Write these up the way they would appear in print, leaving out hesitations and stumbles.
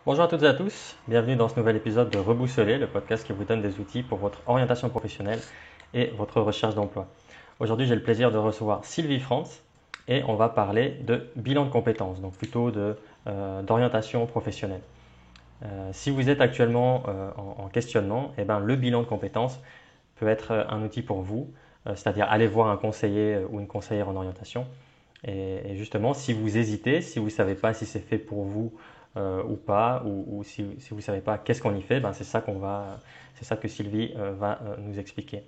Bonjour à toutes et à tous, bienvenue dans ce nouvel épisode de Reboussoler, le podcast qui vous donne des outils pour votre orientation professionnelle et votre recherche d'emploi. Aujourd'hui, j'ai le plaisir de recevoir Sylvie Franz et on va parler de bilan de compétences, donc plutôt d'orientation professionnelle. Si vous êtes actuellement en questionnement, eh ben, le bilan de compétences peut être un outil pour vous, c'est-à-dire aller voir un conseiller ou une conseillère en orientation. Et justement, si vous hésitez, si vous ne savez pas si c'est fait pour vous ou pas, ou si vous ne savez pas qu'est-ce qu'on y fait, ben c'est ça que Sylvie va nous expliquer.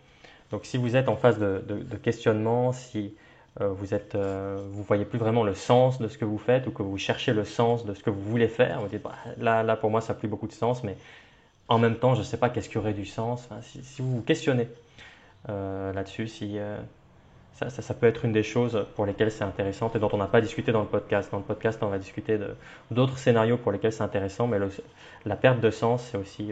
Donc, si vous êtes en phase de questionnement, si vous voyez plus vraiment le sens de ce que vous faites ou que vous cherchez le sens de ce que vous voulez faire, vous dites bah, là pour moi ça n'a plus beaucoup de sens, mais en même temps je ne sais pas qu'est-ce qui aurait du sens. Enfin, si vous vous questionnez là-dessus, si ça peut être une des choses pour lesquelles c'est intéressant et dont on n'a pas discuté dans le podcast. Dans le podcast, on va discuter d'autres scénarios pour lesquels c'est intéressant, mais la perte de sens, c'est aussi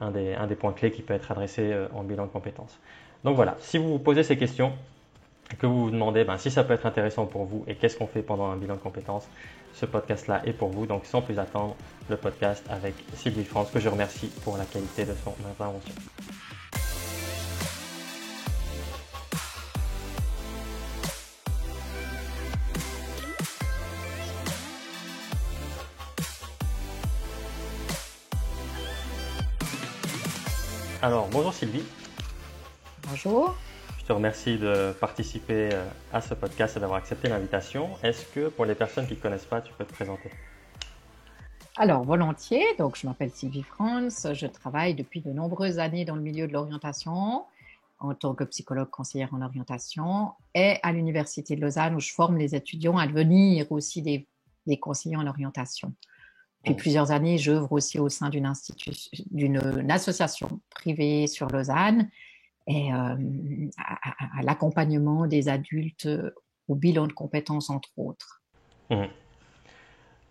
un des points clés qui peut être adressé en bilan de compétences. Donc voilà, si vous vous posez ces questions, que vous vous demandez ben, si ça peut être intéressant pour vous et qu'est-ce qu'on fait pendant un bilan de compétences, ce podcast-là est pour vous. Donc sans plus attendre, le podcast avec Sylvie France, que je remercie pour la qualité de son intervention. Alors, bonjour Sylvie. Bonjour. Je te remercie de participer à ce podcast et d'avoir accepté l'invitation. Est-ce que pour les personnes qui ne te connaissent pas, tu peux te présenter? Alors, volontiers. Donc, je m'appelle Sylvie Franz. Je travaille depuis de nombreuses années dans le milieu de l'orientation en tant que psychologue conseillère en orientation et à l'Université de Lausanne où je forme les étudiants à devenir aussi des conseillers en orientation. Depuis Mhm. plusieurs années, j'œuvre aussi au sein d'une association privée sur Lausanne et à l'accompagnement des adultes au bilan de compétences, entre autres. Mhm.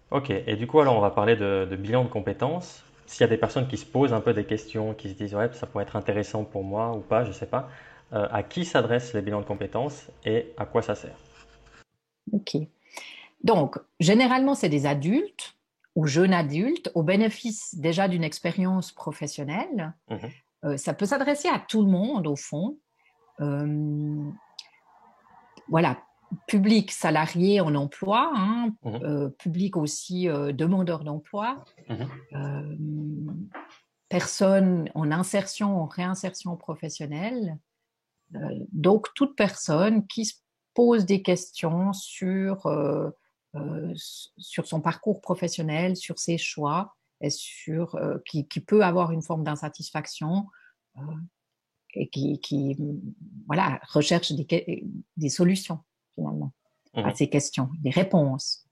Ok, et du coup, alors on va parler de bilan de compétences. S'il y a des personnes qui se posent un peu des questions, qui se disent, ouais, ça pourrait être intéressant pour moi ou pas, je sais pas, à qui s'adressent les bilans de compétences et à quoi ça sert? OK. Donc, généralement, c'est des adultes ou jeunes adultes au bénéfice déjà d'une expérience professionnelle. Mhm. Ça peut s'adresser à tout le monde, au fond. Euh, voilà, public salarié en emploi, hein, Mhm. public aussi demandeur d'emploi, Mhm. euh, personnes en insertion, en réinsertion professionnelle. Donc, toute personne qui se pose des questions sur son parcours professionnel, sur ses choix, et qui peut avoir une forme d'insatisfaction euh, et voilà, recherche des solutions, finalement, à Mhm. ces questions, des réponses.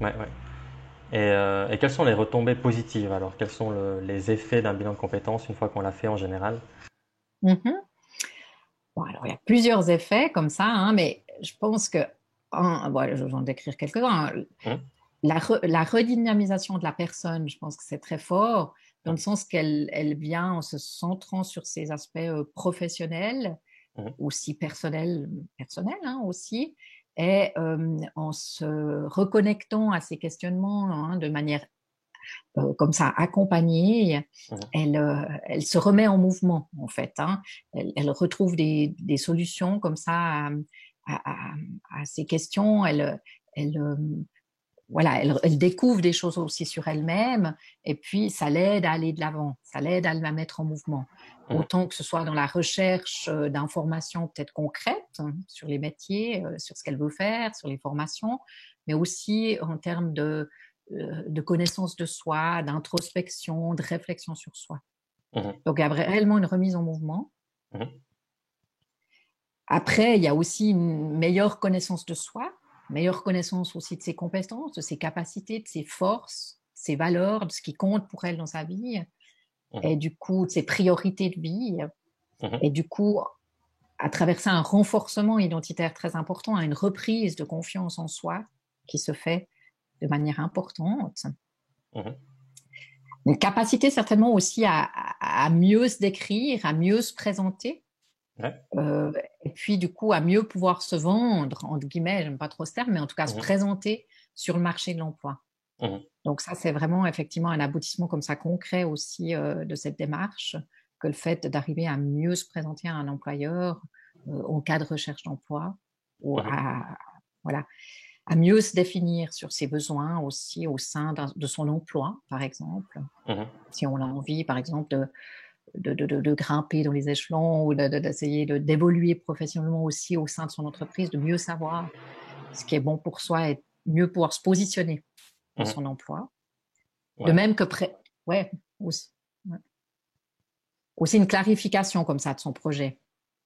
Ouais, ouais. Et quelles sont les retombées positives alors? Quels sont les effets d'un bilan de compétences une fois qu'on l'a fait en général? Mhm. Bon, alors, il y a plusieurs effets comme ça, hein, mais je pense que, bon, je vais en décrire quelques-uns, hein. Mhm. La redynamisation de la personne, je pense que c'est très fort, dans le Mhm. sens qu'elle vient en se centrant sur ses aspects professionnels, Mhm. aussi personnels hein, aussi, et en se reconnectant à ses questionnements hein, de manière comme ça accompagnée, Mhm. elle se remet en mouvement en fait. Hein. Elle retrouve des solutions comme ça à, à ces questions. Elle, voilà, elle découvre des choses aussi sur elle-même et puis ça l'aide à aller de l'avant, ça l'aide à la mettre en mouvement. Mhm. Autant que ce soit dans la recherche d'informations peut-être concrètes hein, sur les métiers, sur ce qu'elle veut faire, sur les formations, mais aussi en termes de connaissance de soi, d'introspection, de réflexion sur soi. Mhm. Donc il y a réellement une remise en mouvement. Mhm. Après, il y a aussi une meilleure connaissance de soi, meilleure connaissance aussi de ses compétences, de ses capacités, de ses forces, ses valeurs, de ce qui compte pour elle dans sa vie, et Mhm. du coup, de ses priorités de vie. Mhm. Et du coup, à travers ça, un renforcement identitaire très important, une reprise de confiance en soi qui se fait de manière importante. Mhm. Une capacité certainement aussi à mieux se décrire, à mieux se présenter, Ouais. Euh, et puis, du coup, à mieux pouvoir se vendre, entre guillemets, j'aime pas trop ce terme, mais en tout cas se Mhm. présenter sur le marché de l'emploi. Mhm. Donc ça, c'est vraiment effectivement un aboutissement comme ça concret aussi de cette démarche, que le fait d'arriver à mieux se présenter à un employeur en cas de recherche d'emploi, ou Mhm. voilà, à mieux se définir sur ses besoins aussi au sein de son emploi, par exemple. Mhm. Si on a envie, par exemple, de grimper dans les échelons ou d'essayer d'évoluer professionnellement aussi au sein de son entreprise, de mieux savoir ce qui est bon pour soi et mieux pouvoir se positionner dans Mhm. son emploi. De Ouais. même que ouais, aussi, ouais. Aussi une clarification comme ça de son projet.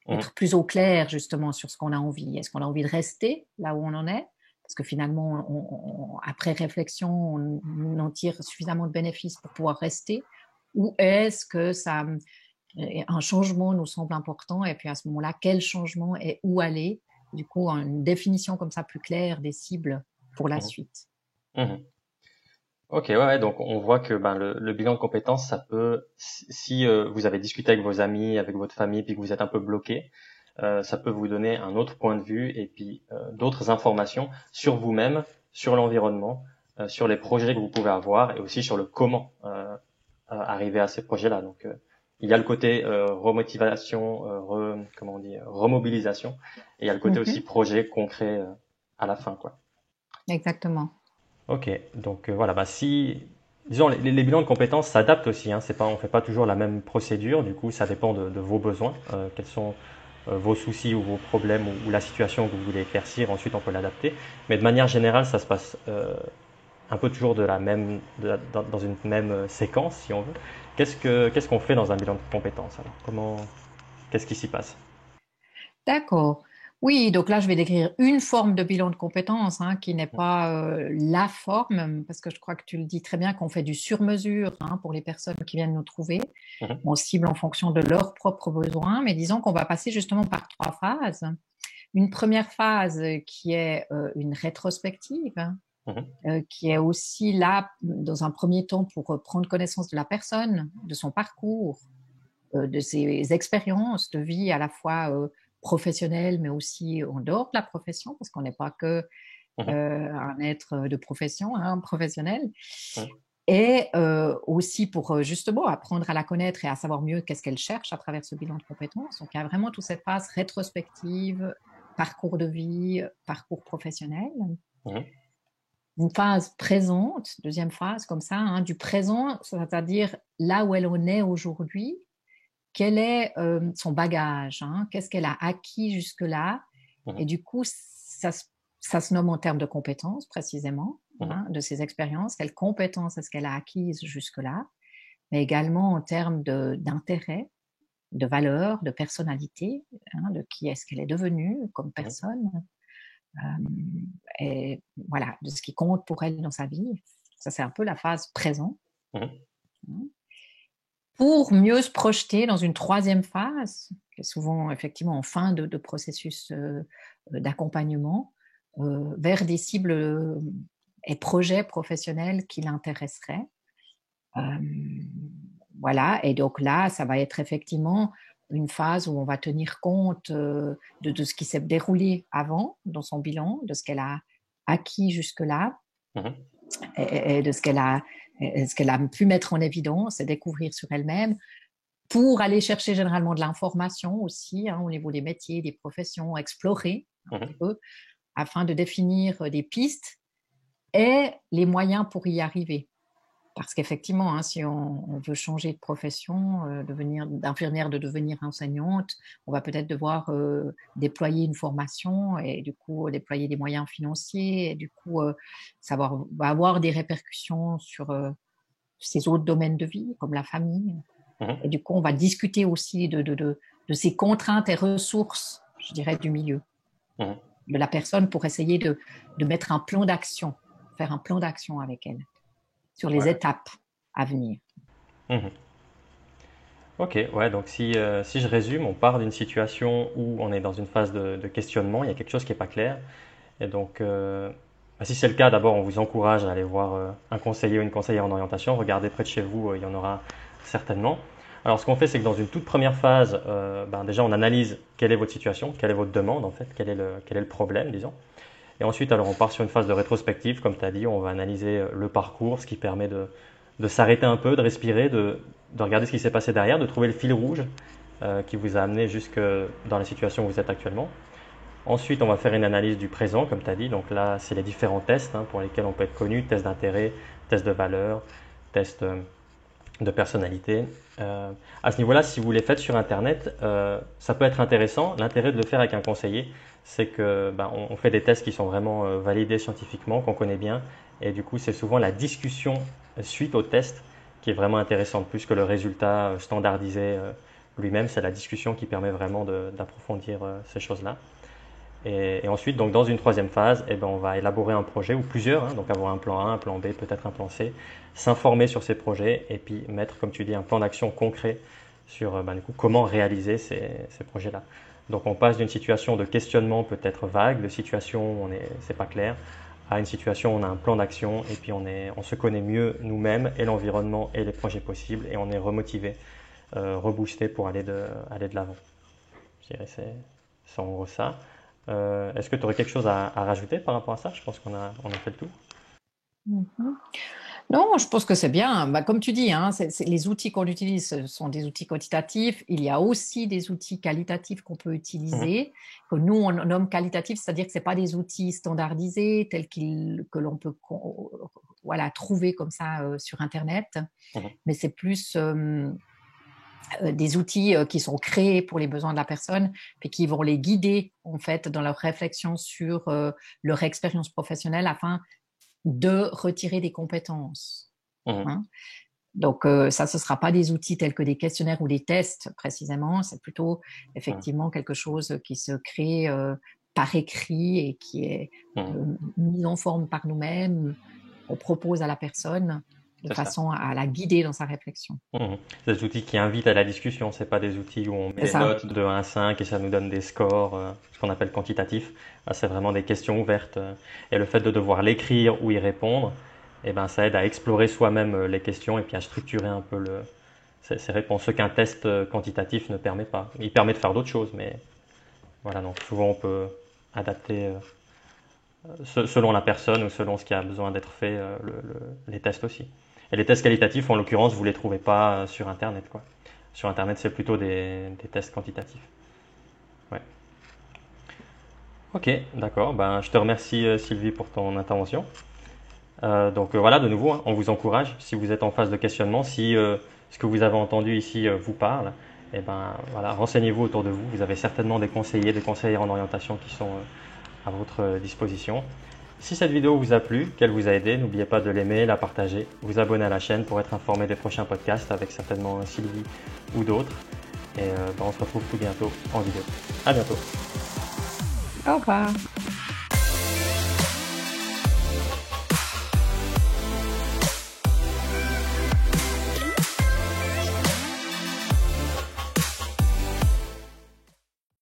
Mhm. Être plus au clair justement sur ce qu'on a envie. Est-ce qu'on a envie de rester là où on en est? Parce que finalement, après réflexion, on en tire suffisamment de bénéfices pour pouvoir rester. Ou est-ce que un changement nous semble important? Et puis à ce moment-là, quel changement et où aller? Du coup, une définition comme ça plus claire des cibles pour la Mhm. suite. Mhm. Ok, ouais, ouais, donc on voit que ben, le bilan de compétences, ça peut, si vous avez discuté avec vos amis, avec votre famille, puis que vous êtes un peu bloqué, ça peut vous donner un autre point de vue et puis d'autres informations sur vous-même, sur l'environnement, sur les projets que vous pouvez avoir et aussi sur le comment arriver à ces projets-là. Donc il y a le côté remotivation, comment on dit, remobilisation, et il y a le côté aussi Mhm, projet concret à la fin, quoi. exactement. Ok, donc voilà, bah si, disons, les bilans de compétences s'adaptent aussi, hein, c'est pas, on fait pas toujours la même procédure, du coup, ça dépend de vos besoins, quels sont vos soucis ou vos problèmes ou la situation que vous voulez éclaircir, ensuite on peut l'adapter. Mais de manière générale, ça se passe un peu toujours de la même, dans une même séquence, si on veut. Qu'est-ce qu'on fait dans un bilan de compétences alors? Qu'est-ce qui s'y passe? D'accord. Oui, donc là, je vais décrire une forme de bilan de compétences hein, qui n'est pas la forme, parce que je crois que tu le dis très bien qu'on fait du sur-mesure hein, pour les personnes qui viennent nous trouver. Mhm, On cible en fonction de leurs propres besoins, mais disons qu'on va passer justement par trois phases. Une première phase qui est une rétrospective, mhm, qui est aussi là, dans un premier temps, pour prendre connaissance de la personne, de son parcours, de ses expériences de vie à la fois professionnelles, mais aussi en dehors de la profession, parce qu'on n'est pas que mhm, un être de profession, hein, professionnel. mhm, Et aussi pour justement apprendre à la connaître et à savoir mieux qu'est-ce qu'elle cherche à travers ce bilan de compétences. Donc il y a vraiment toute cette phase rétrospective, parcours de vie, parcours professionnel. mhm, Une phase présente, deuxième phase comme ça, hein, du présent, c'est-à-dire là où elle en est aujourd'hui, quel est son bagage, hein, qu'est-ce qu'elle a acquis jusque-là. mhm, Et du coup, ça se nomme en termes de compétences précisément, mhm, hein, de ses expériences, quelles compétences est-ce qu'elle a acquises jusque-là, mais également en termes d'intérêt, de valeur, de personnalité, hein, de qui est-ce qu'elle est devenue comme mhm, personne, et voilà, de ce qui compte pour elle dans sa vie. Ça, c'est un peu la phase présent. mhm, Hein. Pour mieux se projeter dans une troisième phase, qui est souvent effectivement en fin de processus d'accompagnement, vers des cibles et projets professionnels qui l'intéresseraient. Euh, voilà, et donc là, ça va être effectivement une phase où on va tenir compte de ce qui s'est déroulé avant dans son bilan, de ce qu'elle a acquis jusque-là, mhm, et de ce qu'elle a pu mettre en évidence et découvrir sur elle-même, pour aller chercher généralement de l'information aussi hein, au niveau des métiers, des professions, explorer un petit mhm, peu afin de définir des pistes et les moyens pour y arriver. Parce qu'effectivement, hein, si on veut changer de profession, devenir d'infirmière, de devenir enseignante, on va peut-être devoir déployer une formation et du coup déployer des moyens financiers et du coup ça va avoir des répercussions sur ces autres domaines de vie comme la famille. Et mhm, du coup, on va discuter aussi de ces contraintes et ressources, je dirais, du milieu, mhm. de la personne pour essayer de mettre un plan d'action, faire un plan d'action avec elle sur les Ouais. étapes à venir. Mhm. Ok, ouais, donc si je résume, on part d'une situation où on est dans une phase de questionnement, il y a quelque chose qui n'est pas clair. Et donc, bah, si c'est le cas, d'abord, on vous encourage à aller voir un conseiller ou une conseillère en orientation. Regardez près de chez vous, il y en aura certainement. Alors, ce qu'on fait, c'est que dans une toute première phase, ben, déjà, on analyse quelle est votre situation, quelle est votre demande, en fait, quel est le problème, disons. Et ensuite, alors on part sur une phase de rétrospective, comme tu as dit, on va analyser le parcours, ce qui permet de s'arrêter un peu, de respirer, de regarder ce qui s'est passé derrière, de trouver le fil rouge qui vous a amené jusque dans la situation où vous êtes actuellement. Ensuite, on va faire une analyse du présent, comme tu as dit. Donc là, c'est les différents tests pour lesquels on peut être connu, test d'intérêt, test de valeur, test de personnalité. À ce niveau-là, si vous les faites sur Internet, ça peut être intéressant. L'intérêt de le faire avec un conseiller, c'est que on fait des tests qui sont vraiment validés scientifiquement, qu'on connaît bien. Et du coup, c'est souvent la discussion suite au test qui est vraiment intéressante, plus que le résultat standardisé lui-même. C'est la discussion qui permet vraiment d'approfondir ces choses-là. Et ensuite, donc dans une troisième phase, on va élaborer un projet ou plusieurs, donc avoir un plan A, un plan B, peut-être un plan C, s'informer sur ces projets et puis mettre, comme tu dis, un plan d'action concret sur du coup, comment réaliser ces projets-là. Donc on passe d'une situation de questionnement peut-être vague, de situation où c'est pas clair, à une situation où on a un plan d'action et puis on se connaît mieux nous-mêmes et l'environnement et les projets possibles et on est remotivé, reboosté pour aller de l'avant. Je dirais c'est en gros ça. Est-ce que tu aurais quelque chose à rajouter par rapport à ça? Je pense qu'on a fait le tour. Mhm. Non, je pense que c'est bien. Comme tu dis, les outils qu'on utilise ce sont des outils quantitatifs. Il y a aussi des outils qualitatifs qu'on peut utiliser, que nous on nomme qualitatifs, c'est-à-dire que c'est pas des outils standardisés tels que l'on peut trouver comme ça sur Internet, mais c'est plus des outils qui sont créés pour les besoins de la personne, puis qui vont les guider en fait dans leur réflexion sur leur expérience professionnelle afin de retirer des compétences. Donc ça, ce ne sera pas des outils tels que des questionnaires ou des tests précisément, c'est plutôt effectivement quelque chose qui se crée par écrit et qui est mis en forme par nous-mêmes, on propose à la personne de façon à la guider dans sa réflexion. C'est des outils qui invitent à la discussion, c'est pas des outils où on met des notes de 1 à 5 et ça nous donne des scores, ce qu'on appelle quantitatifs. C'est vraiment des questions ouvertes. Et le fait de devoir l'écrire ou y répondre, ça aide à explorer soi-même les questions et puis à structurer un peu ces réponses, ce qu'un test quantitatif ne permet pas. Il permet de faire d'autres choses, mais voilà, donc souvent on peut adapter selon la personne ou selon ce qui a besoin d'être fait, les tests aussi. Et les tests qualitatifs, en l'occurrence, vous ne les trouvez pas sur Internet, quoi. Sur Internet, c'est plutôt des tests quantitatifs. Ouais. Ok, d'accord. Je te remercie, Sylvie, pour ton intervention. Donc voilà, de nouveau, on vous encourage, si vous êtes en phase de questionnement, si ce que vous avez entendu ici vous parle, voilà, renseignez-vous autour de vous. Vous avez certainement des conseillers, des conseillères en orientation qui sont à votre disposition. Si cette vidéo vous a plu, qu'elle vous a aidé, n'oubliez pas de l'aimer, la partager, vous abonner à la chaîne pour être informé des prochains podcasts avec certainement Sylvie ou d'autres. Et on se retrouve tout bientôt en vidéo. À bientôt. Au revoir.